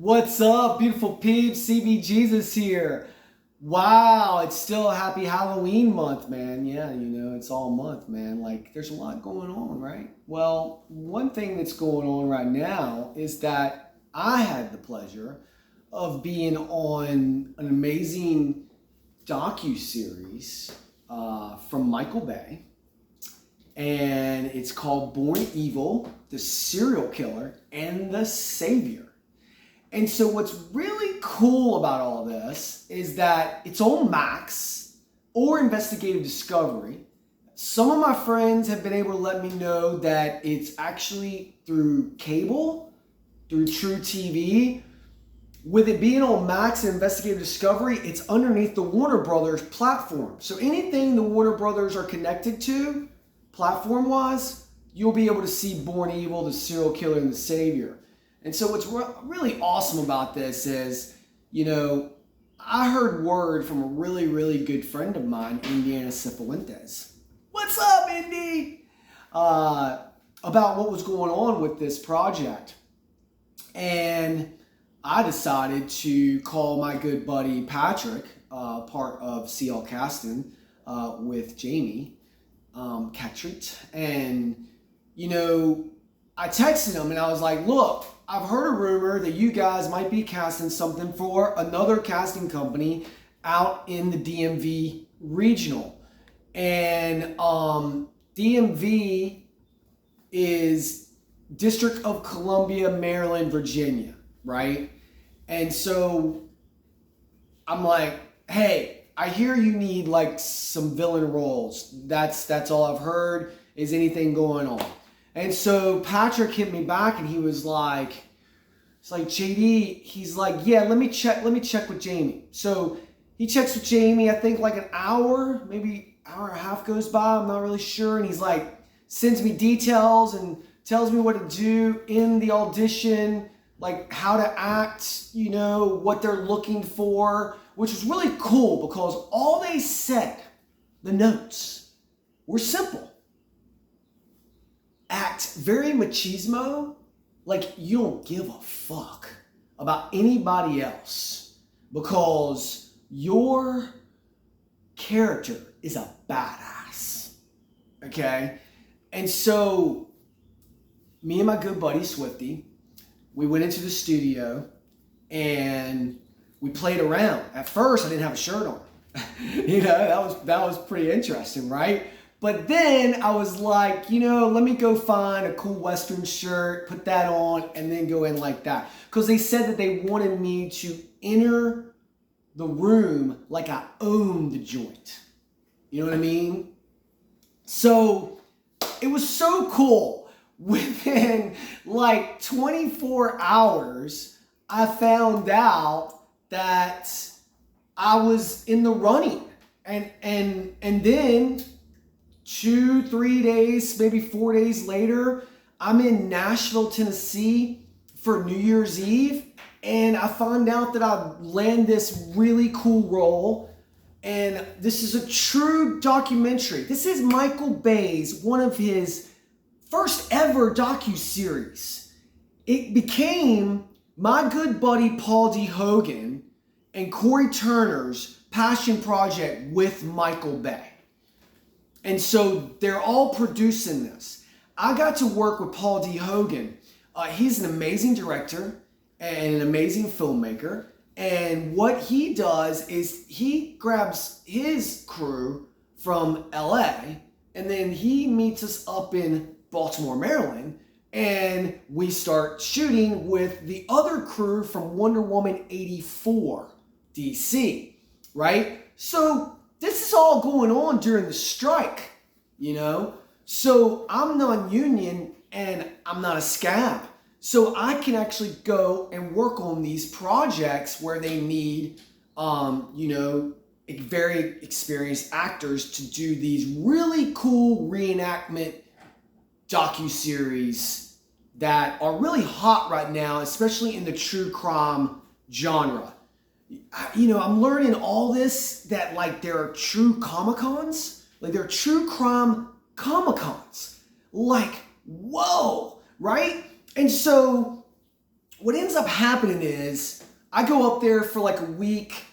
What's up, beautiful peeps? CB Jesus here. Wow, it's still happy Halloween month, man. Yeah, it's all month, man. Like, there's a lot going on, right? Well, one thing that's going on right now is that I had the pleasure of being on an amazing docu-series from Michael Bay. And it's called Born Evil, the Serial Killer and the Savior. And so what's really cool about all this is that it's on Max or Investigative Discovery. Some of my friends have been able to let me know that it's actually through cable, through Truitt TV. With it being on Max and Investigative Discovery, it's underneath the Warner Brothers platform. So anything the Warner Brothers are connected to, platform-wise, you'll be able to see Born Evil, the Serial Killer and the Savior. And so what's really awesome about this is, I heard word from a really, really good friend of mine, Indiana Cifuentes. What's up, Indy? About what was going on with this project. And I decided to call my good buddy Patrick, part of CL Caston, with Jamie, Truitt. And, I texted him and I was like, look, I've heard a rumor that you guys might be casting something for another casting company out in the DMV regional. And DMV is District of Columbia, Maryland, Virginia, right? And so I'm like, hey, I hear you need like some villain roles. That's all I've heard. Is anything going on? And so Patrick hit me back and he was like, it's like, JD, he's like, yeah, let me check with Jamie. So he checks with Jamie, I think like an hour, maybe hour and a half goes by, I'm not really sure. And he's like, sends me details and tells me what to do in the audition, like how to act, what they're looking for, which was really cool because all they said, the notes, were simple. Act very machismo, like you don't give a fuck about anybody else because your character is a badass, okay? And so me and my good buddy Swifty, we went into the studio and we played around. At first, I didn't have a shirt on. That was pretty interesting, right? But then I was like, let me go find a cool Western shirt, put that on, and then go in like that. Because they said that they wanted me to enter the room like I owned the joint. You know what I mean? So it was so cool. Within like 24 hours, I found out that I was in the running. And then 2-3 days, maybe 4 days later, I'm in Nashville, Tennessee for New Year's Eve. And I find out that I land this really cool role. And this is a true documentary. This is Michael Bay's, one of his first ever docu-series. It became my good buddy Paul D. Hogan and Corey Turner's passion project with Michael Bay. And so they're all producing this. I got to work with Paul D. Hogan. He's an amazing director and an amazing filmmaker. And what he does is he grabs his crew from LA and then he meets us up in Baltimore, Maryland. And we start shooting with the other crew from Wonder Woman 84, DC, right? So this is all going on during the strike, So I'm non-union and I'm not a scab. So I can actually go and work on these projects where they need, very experienced actors to do these really cool reenactment docu-series that are really hot right now, especially in the true crime genre. I'm learning all this that like there are true Comic-Cons, like there are true crime Comic-Cons. Like, whoa, right? And so what ends up happening is I go up there for like a week.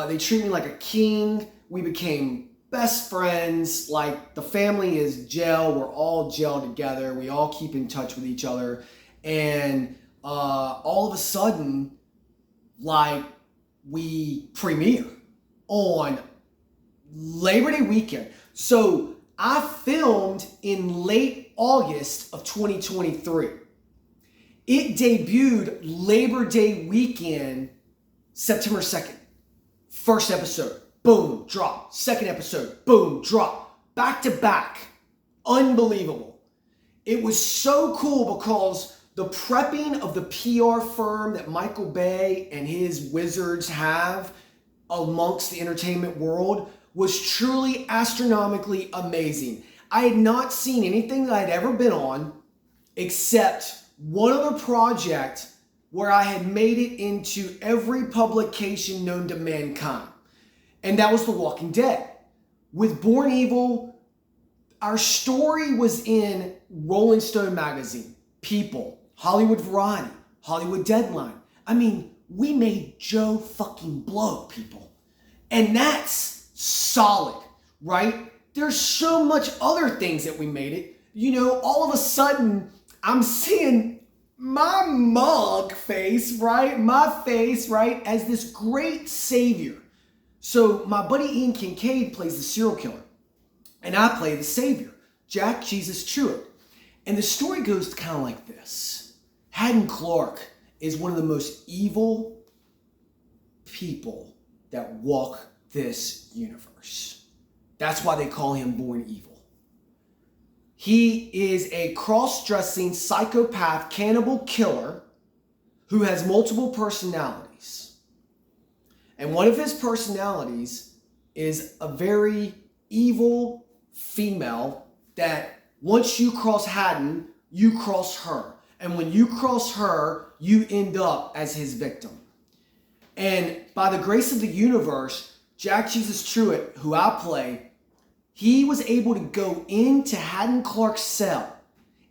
They treat me like a king. We became best friends. Like the family is gel. We're all gel together. We all keep in touch with each other. And all of a sudden, like we premiere on Labor Day weekend. So I filmed in late August of 2023. It debuted Labor Day weekend, September 2nd. First episode, boom, drop. Second episode, boom, drop. Back to back. Unbelievable. It was so cool because the prepping of the PR firm that Michael Bay and his wizards have amongst the entertainment world was truly astronomically amazing. I had not seen anything that I'd ever been on except one other project where I had made it into every publication known to mankind. And that was The Walking Dead. With Born Evil, our story was in Rolling Stone magazine, People, Hollywood Variety, Hollywood Deadline. I mean, we made Joe fucking Blow, people. And that's solid, right? There's so much other things that we made it. You know, all of a sudden, I'm seeing my mug face, right? My face, right? As this great savior. So my buddy Ian Kincaid plays the serial killer. And I play the savior, Jack Jesus Truitt. And the story goes kind of like this. Haddon Clark is one of the most evil people that walk this universe. That's why they call him Born Evil. He is a cross-dressing psychopath cannibal killer who has multiple personalities. And one of his personalities is a very evil female that once you cross Haddon, you cross her. And when you cross her, you end up as his victim. And by the grace of the universe, Jack Jesus Truitt, who I play, he was able to go into Haddon Clark's cell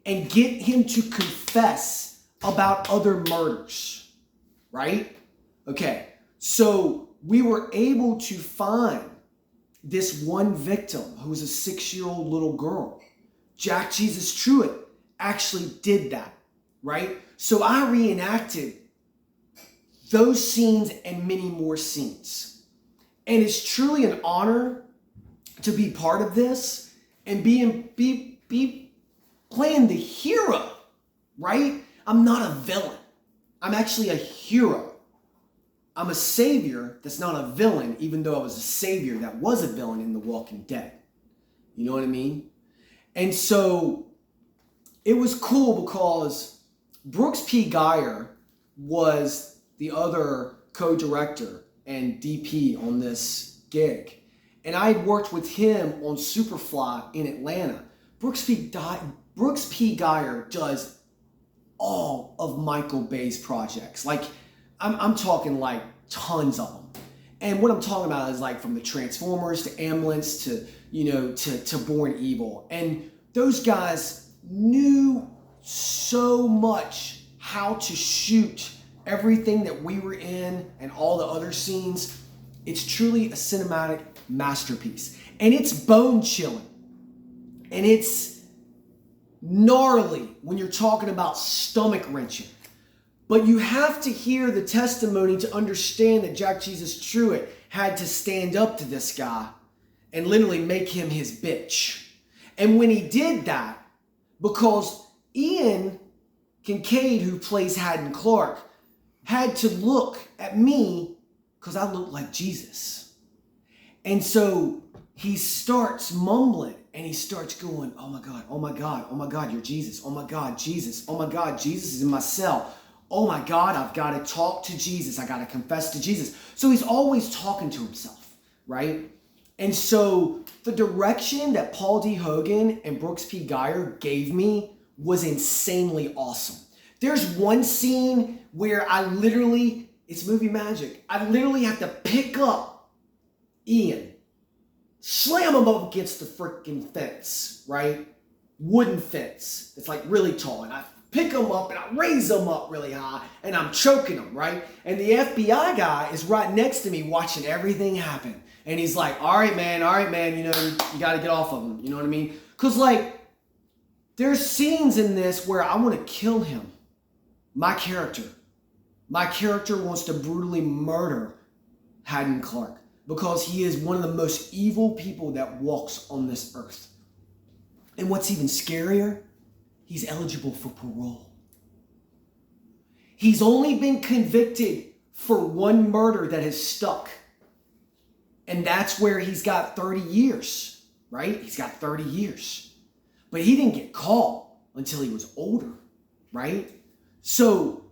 and get him to confess about other murders, right? Okay, so we were able to find this one victim who was a 6-year-old little girl. Jack Jesus Truitt actually did that, right? So I reenacted those scenes and many more scenes. And it's truly an honor to be part of this and be playing the hero, right? I'm not a villain. I'm actually a hero. I'm a savior that's not a villain, even though I was a savior that was a villain in The Walking Dead. You know what I mean? And so it was cool because Brooks P. Geyer was the other co-director and DP on this gig. And I had worked with him on Superfly in Atlanta. Brooks P. Geyer does all of Michael Bay's projects. Like, I'm talking like tons of them. And what I'm talking about is like from the Transformers to Ambulance to, you know, to Born Evil. And those guys knew so much how to shoot everything that we were in and all the other scenes. It's truly a cinematic masterpiece. And it's bone chilling. And it's gnarly when you're talking about stomach wrenching. But you have to hear the testimony to understand that Jack Jesus Truitt had to stand up to this guy and literally make him his bitch. And when he did that, because Ian Kincaid, who plays Haddon Clark, had to look at me because I looked like Jesus. And so he starts mumbling and he starts going, oh my God, oh my God, oh my God, you're Jesus. Oh my God, Jesus. Oh my God, Jesus is in my cell. Oh my God, I've got to talk to Jesus. I got to confess to Jesus. So he's always talking to himself, right? And so the direction that Paul D. Hogan and Brooks P. Geyer gave me was insanely awesome. There's one scene where I literally, it's movie magic, I literally have to pick up Ian, slam him up against the freaking fence, right? Wooden fence. It's like really tall. And I pick them up and I raise them up really high and I'm choking them, right? And the FBI guy is right next to me watching everything happen. And he's like, all right, man, you know, you got to get off of him. You know what I mean? Because, like, there's scenes in this where I want to kill him. My character wants to brutally murder Haddon Clark because he is one of the most evil people that walks on this earth. And what's even scarier, he's eligible for parole. He's only been convicted for one murder that has stuck. And that's where he's got 30 years, right? He's got 30 years. But he didn't get caught until he was older, right? So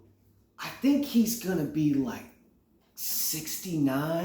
I think he's going to be like 69.